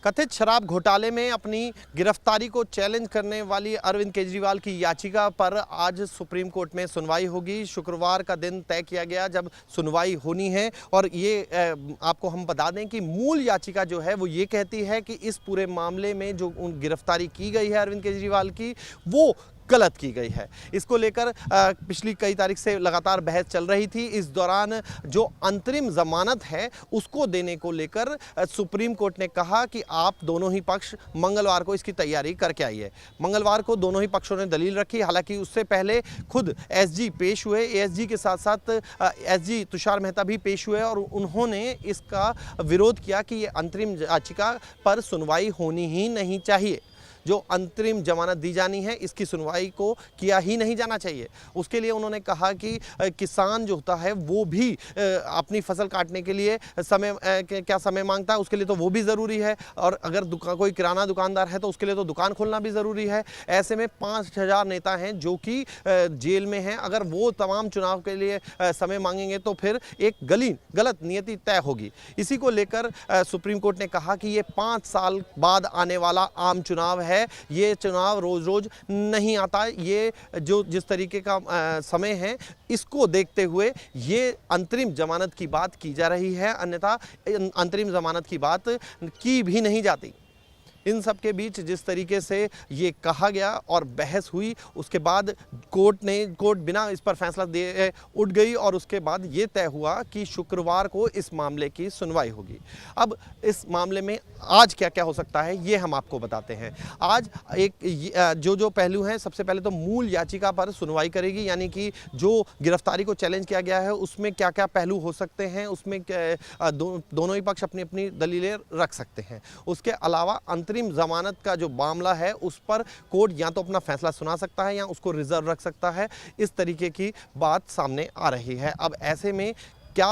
कथित शराब घोटाले में अपनी गिरफ्तारी को चैलेंज करने वाली अरविंद केजरीवाल की याचिका पर आज सुप्रीम कोर्ट में सुनवाई होगी। शुक्रवार का दिन तय किया गया जब सुनवाई होनी है और ये आपको हम बता दें कि मूल याचिका जो है वो ये कहती है कि इस पूरे मामले में जो गिरफ्तारी की गई है अरविंद केजरीवाल की वो गलत की गई है। इसको लेकर पिछली कई तारीख से लगातार बहस चल रही थी। इस दौरान जो अंतरिम जमानत है उसको देने को लेकर सुप्रीम कोर्ट ने कहा कि आप दोनों ही पक्ष मंगलवार को इसकी तैयारी करके आइए। मंगलवार को दोनों ही पक्षों ने दलील रखी। हालांकि उससे पहले खुद एसजी पेश हुए। एसजी के साथ साथ एसजी तुषार मेहता भी पेश हुए और उन्होंने इसका विरोध किया कि ये अंतरिम याचिका पर सुनवाई होनी ही नहीं चाहिए। जो अंतरिम जमानत दी जानी है इसकी सुनवाई को किया ही नहीं जाना चाहिए। उसके लिए उन्होंने कहा कि किसान जो होता है वो भी अपनी फसल काटने के लिए क्या समय मांगता है, उसके लिए तो वो भी ज़रूरी है। और अगर कोई किराना दुकानदार है तो उसके लिए तो दुकान खोलना भी ज़रूरी है। ऐसे में 5000 नेता हैं जो कि जेल में हैं। अगर वो तमाम चुनाव के लिए समय मांगेंगे तो फिर एक गलत नियति तय होगी। इसी को लेकर सुप्रीम कोर्ट ने कहा कि ये 5 साल बाद आने वाला आम चुनाव है। ये चुनाव रोज नहीं आता। ये जो जिस तरीके का समय है इसको देखते हुए ये अंतरिम जमानत की बात की जा रही है, अन्यथा अंतरिम जमानत की बात की भी नहीं जाती। इन सब के बीच जिस तरीके से ये कहा गया और बहस हुई उसके बाद कोर्ट बिना इस पर फैसला दिए उठ गई और उसके बाद ये तय हुआ कि शुक्रवार को इस मामले की सुनवाई होगी। अब इस मामले में आज क्या क्या हो सकता है ये हम आपको बताते हैं। आज जो पहलू हैं, सबसे पहले तो मूल याचिका पर सुनवाई करेगी, यानी कि जो गिरफ्तारी को चैलेंज किया गया है उसमें क्या क्या पहलू हो सकते हैं, उसमें दोनों ही पक्ष अपनी अपनी दलीलें रख सकते हैं। उसके अलावा अंतरिम जमानत का जो मामला है उस पर कोर्ट या तो अपना फैसला सुना सकता है या उसको रिजर्व रख सकता है। इस तरीके की बात सामने आ रही है। अब ऐसे में क्या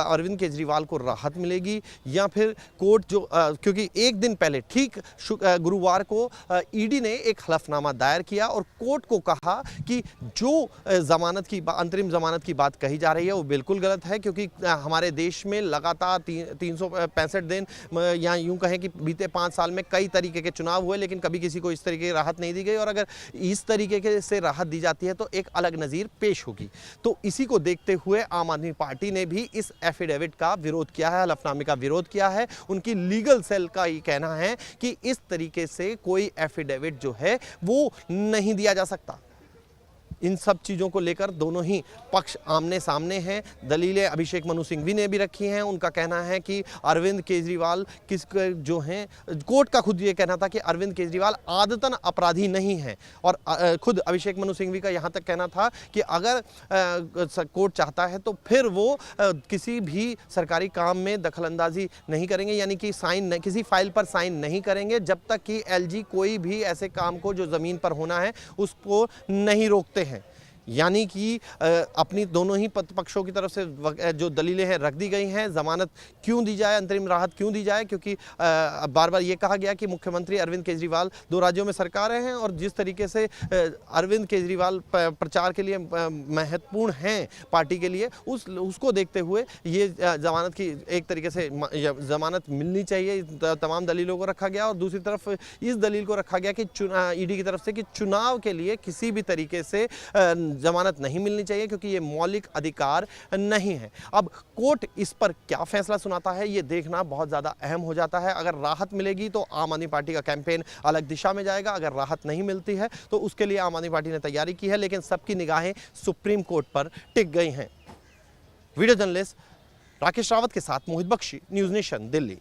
अरविंद केजरीवाल को राहत मिलेगी या फिर कोर्ट क्योंकि एक दिन पहले ठीक गुरुवार को ईडी ने एक हलफनामा दायर किया और कोर्ट को कहा कि जो अंतरिम जमानत की बात कही जा रही है वो बिल्कुल गलत है, क्योंकि हमारे देश में लगातार 365 दिन या यूं कहें कि बीते 5 साल में कई तरीके के चुनाव हुए लेकिन कभी किसी को इस तरीके की राहत नहीं दी गई। और अगर इस तरीके से राहत दी जाती है तो एक अलग नज़ीर पेश होगी। तो इसी को देखते हुए आम आदमी पार्टी ने भी इस एफिडेविट का विरोध किया है, हलफनामे का विरोध किया है। उनकी लीगल सेल का ये कहना है कि इस तरीके से कोई एफिडेविट जो है वो नहीं दिया जा सकता। इन सब चीज़ों को लेकर दोनों ही पक्ष आमने सामने हैं। दलीलें अभिषेक मनु सिंघवी ने भी रखी हैं। उनका कहना है कि अरविंद केजरीवाल जो हैं, कोर्ट का खुद ये कहना था कि अरविंद केजरीवाल आदतन अपराधी नहीं हैं। और खुद अभिषेक मनु सिंघवी का यहाँ तक कहना था कि अगर कोर्ट चाहता है तो फिर वो किसी भी सरकारी काम में दखलंदाजी नहीं करेंगे, यानी कि किसी फाइल पर साइन नहीं करेंगे जब तक कि एलजी कोई भी ऐसे काम को जो ज़मीन पर होना है उसको नहीं रोकते हैं। यानी कि अपनी दोनों ही पक्षों की तरफ से जो दलीलें हैं रख दी गई हैं। ज़मानत क्यों दी जाए, अंतरिम राहत क्यों दी जाए, क्योंकि बार बार ये कहा गया कि मुख्यमंत्री अरविंद केजरीवाल 2 राज्यों में सरकारें हैं और जिस तरीके से अरविंद केजरीवाल प्रचार के लिए महत्वपूर्ण हैं पार्टी के लिए, उसको देखते हुए ये ज़मानत की एक तरीके से ज़मानत मिलनी चाहिए। तमाम दलीलों को रखा गया और दूसरी तरफ इस दलील को रखा गया कि ईडी की तरफ से कि चुनाव के लिए किसी भी तरीके से जमानत नहीं मिलनी चाहिए क्योंकि ये मौलिक अधिकार नहीं है। अब कोर्ट इस पर क्या फैसला सुनाता है ये देखना बहुत ज़्यादा अहम हो जाता है। अगर राहत मिलेगी तो आम आदमी पार्टी का कैंपेन अलग दिशा में जाएगा। अगर राहत नहीं मिलती है तो उसके लिए आम आदमी पार्टी ने तैयारी की है, लेकिन सबकी निगाहें सुप्रीम कोर्ट पर टिक गई हैं। वीडियो जर्नलिस्ट राकेश रावत के साथ मोहित बख्शी, न्यूज़ नेशन, दिल्ली।